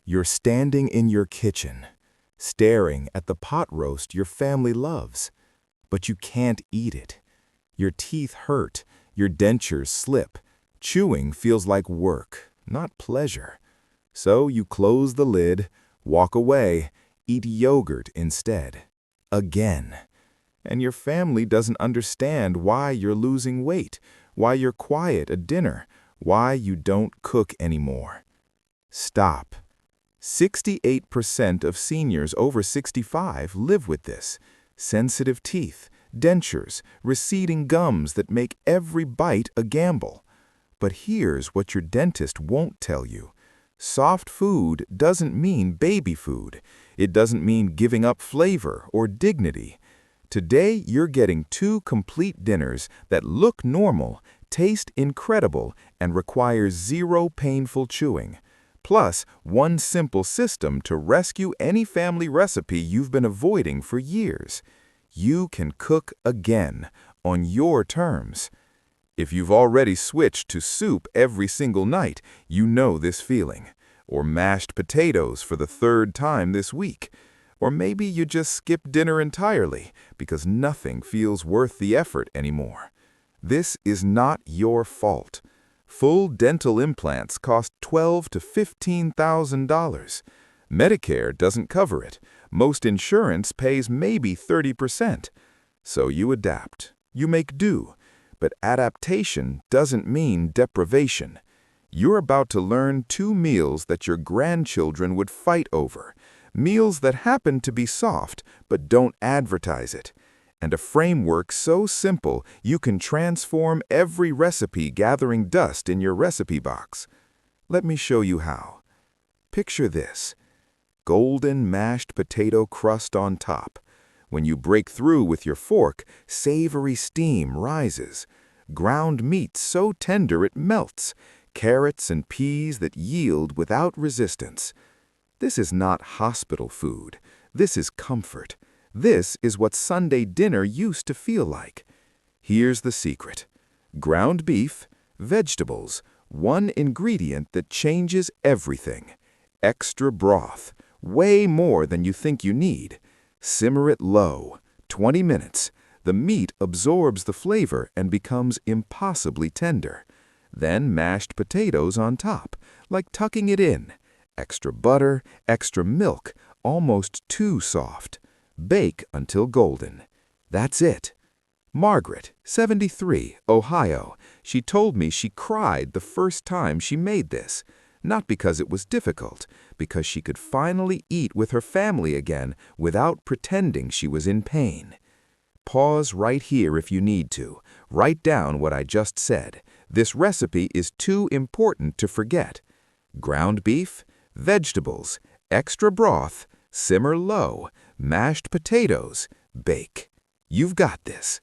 You're standing in your kitchen, staring at the pot roast your family loves, but you can't eat it. Your teeth hurt, your dentures slip. Chewing feels like work, not pleasure. So you close the lid, walk away, eat yogurt instead. Again. And your family doesn't understand why you're losing weight, why you're quiet at dinner, why you don't cook anymore. Stop. 68% of seniors over 65 live with this. Sensitive teeth, dentures, receding gums that make every bite a gamble. But here's what your dentist won't tell you. Soft food doesn't mean baby food. It doesn't mean giving up flavor or dignity. Today, you're getting 2 complete dinners that look normal, taste incredible, and require 0 painful chewing. Plus, 1 simple system to rescue any family recipe you've been avoiding for years. You can cook again, on your terms. If you've already switched to soup every single night, you know this feeling. Or mashed potatoes for the 3rd time this week. Or maybe you just skip dinner entirely because nothing feels worth the effort anymore. This is not your fault. Full dental implants cost $12,000 to $15,000. Medicare doesn't cover it. Most insurance pays maybe 30%. So you adapt. You make do. But adaptation doesn't mean deprivation. You're about to learn 2 meals that your grandchildren would fight over. Meals that happen to be soft, but don't advertise it. And a framework so simple you can transform every recipe gathering dust in your recipe box. Let me show you how. Picture this. Golden mashed potato crust on top. When you break through with your fork, savory steam rises. Ground meat so tender it melts. Carrots and peas that yield without resistance. This is not hospital food. This is comfort. This is what Sunday dinner used to feel like. Here's the secret. Ground beef, vegetables, 1 ingredient that changes everything. Extra broth, way more than you think you need. Simmer it low, 20 minutes. The meat absorbs the flavor and becomes impossibly tender. Then mashed potatoes on top, like tucking it in. Extra butter, extra milk, almost too soft. Bake until golden. That's it. Margaret, 73, Ohio. She told me she cried the first time she made this. Not because it was difficult, because she could finally eat with her family again without pretending she was in pain. Pause right here if you need to. Write down what I just said. This recipe is too important to forget. Ground beef, vegetables, extra broth, simmer low, mashed potatoes, bake. You've got this.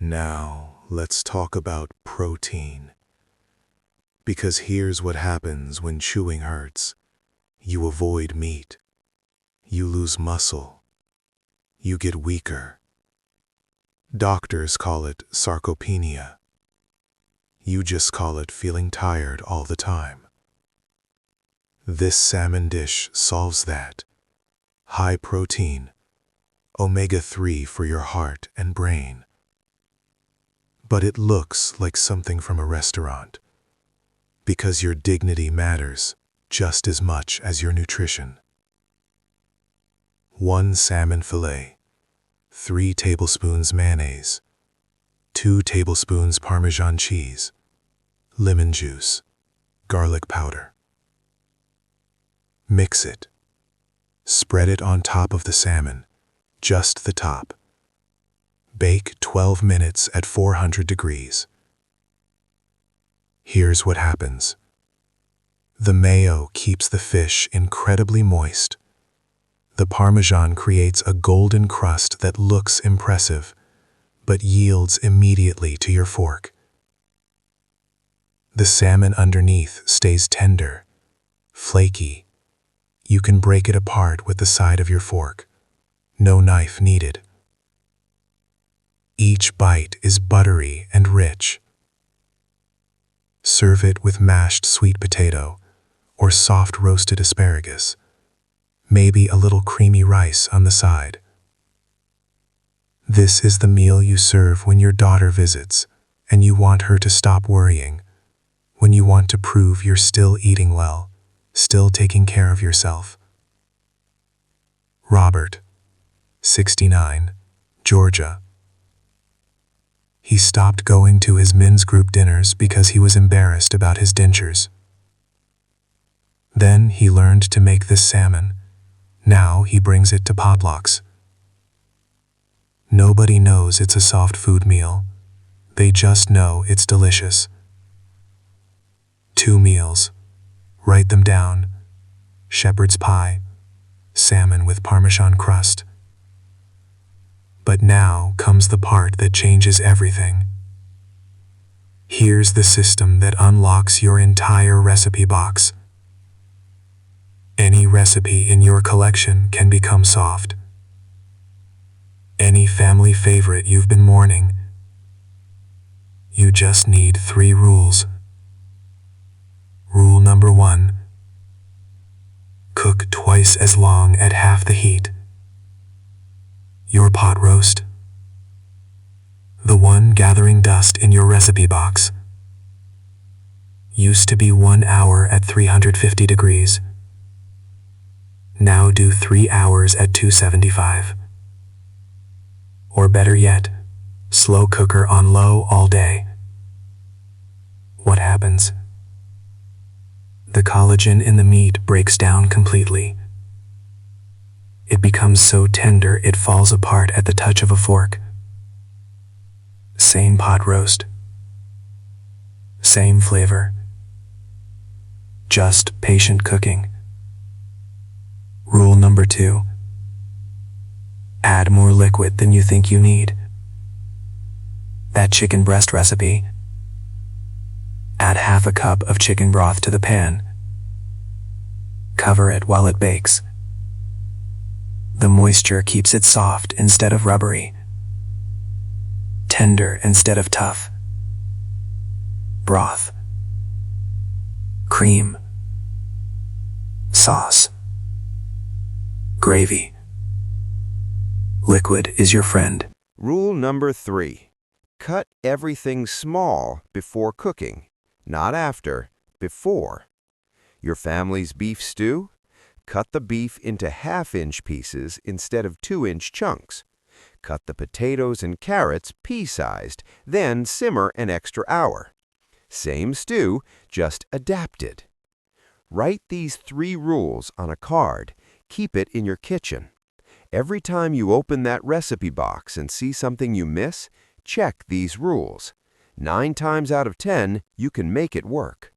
Now, let's talk about protein. Because here's what happens when chewing hurts. You avoid meat. You lose muscle. You get weaker. Doctors call it sarcopenia. You just call it feeling tired all the time. This salmon dish solves that. High protein, omega-3 for your heart and brain. But it looks like something from a restaurant. Because your dignity matters just as much as your nutrition. 1 salmon fillet, 3 tablespoons mayonnaise, 2 tablespoons Parmesan cheese, lemon juice, garlic powder. Mix it. Spread it on top of the salmon, just the top. Bake 12 minutes at 400 degrees. Here's what happens. The mayo keeps the fish incredibly moist. The Parmesan creates a golden crust that looks impressive, but yields immediately to your fork. The salmon underneath stays tender, flaky. You can break it apart with the side of your fork. No knife needed. Each bite is buttery and rich. Serve it with mashed sweet potato or soft roasted asparagus, maybe a little creamy rice on the side. This is the meal you serve when your daughter visits and you want her to stop worrying, when you want to prove you're still eating well, still taking care of yourself. Robert, 69, Georgia. He stopped going to his men's group dinners because he was embarrassed about his dentures. Then he learned to make this salmon. Now he brings it to potlucks. Nobody knows it's a soft food meal. They just know it's delicious. 2 meals. Write them down. Shepherd's pie, salmon with Parmesan crust. But now comes the part that changes everything. Here's the system that unlocks your entire recipe box. Any recipe in your collection can become soft. Any family favorite you've been mourning. You just need 3 rules. Rule number 1. Cook twice as long at half the heat. Your pot roast, the one gathering dust in your recipe box, used to be 1 hour at 350 degrees. Now do 3 hours at 275. Or better yet, slow cooker on low all day. What happens? The collagen in the meat breaks down completely. It becomes so tender it falls apart at the touch of a fork. Same pot roast. Same flavor. Just patient cooking. Rule number 2. Add more liquid than you think you need. That chicken breast recipe. Add half a cup of chicken broth to the pan. Cover it while it bakes. The moisture keeps it soft instead of rubbery, tender instead of tough. Broth, cream, sauce, gravy. Liquid is your friend. Rule number 3. Cut everything small before cooking, not after, before. Your family's beef stew? Cut the beef into half-inch pieces instead of 2-inch chunks. Cut the potatoes and carrots pea-sized, then simmer an extra hour. Same stew, just adapted. Write these 3 rules on a card. Keep it in your kitchen. Every time you open that recipe box and see something you miss, check these rules. 9 times out of 10, you can make it work.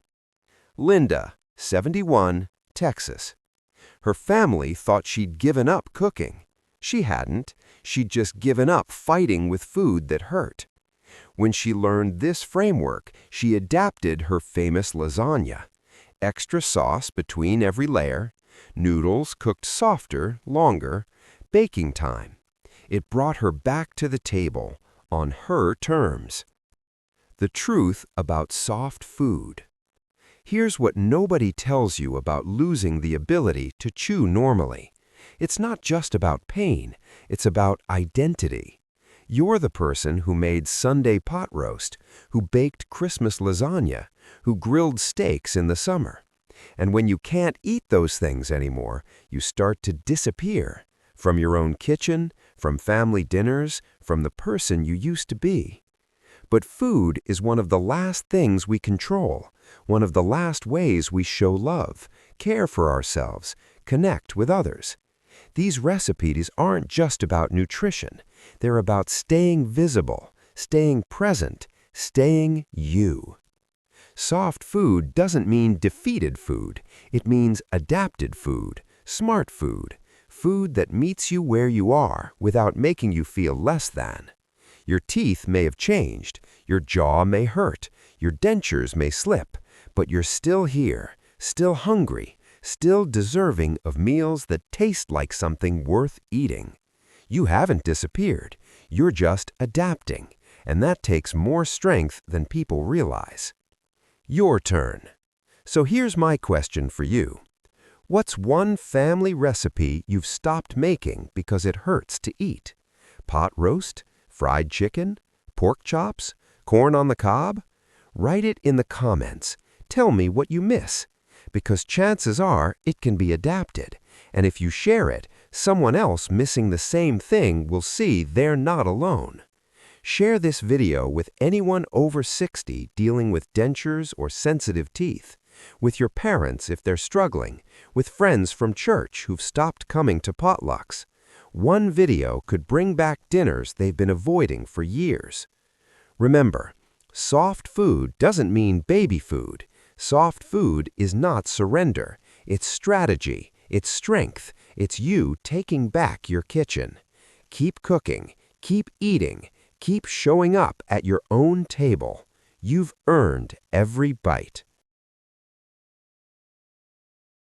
Linda, 71, Texas. Her family thought she'd given up cooking. She hadn't. She'd just given up fighting with food that hurt. When she learned this framework, she adapted her famous lasagna. Extra sauce between every layer, noodles cooked softer, longer, baking time. It brought her back to the table, on her terms. The truth about soft food. Here's what nobody tells you about losing the ability to chew normally. It's not just about pain, it's about identity. You're the person who made Sunday pot roast, who baked Christmas lasagna, who grilled steaks in the summer. And when you can't eat those things anymore, you start to disappear. From your own kitchen, from family dinners, from the person you used to be. But food is one of the last things we control, one of the last ways we show love, care for ourselves, connect with others. These recipes aren't just about nutrition. They're about staying visible, staying present, staying you. Soft food doesn't mean defeated food. It means adapted food, smart food, food that meets you where you are without making you feel less than. Your teeth may have changed, your jaw may hurt, your dentures may slip, but you're still here, still hungry, still deserving of meals that taste like something worth eating. You haven't disappeared, you're just adapting, and that takes more strength than people realize. Your turn. So here's my question for you. What's one family recipe you've stopped making because it hurts to eat? Pot roast? Fried chicken? Pork chops? Corn on the cob? Write it in the comments. Tell me what you miss. Because chances are it can be adapted. And if you share it, someone else missing the same thing will see they're not alone. Share this video with anyone over 60 dealing with dentures or sensitive teeth, with your parents if they're struggling, with friends from church who've stopped coming to potlucks. One video could bring back dinners they've been avoiding for years. Remember, soft food doesn't mean baby food. Soft food is not surrender. It's strategy. It's strength. It's you taking back your kitchen. Keep cooking. Keep eating. Keep showing up at your own table. You've earned every bite.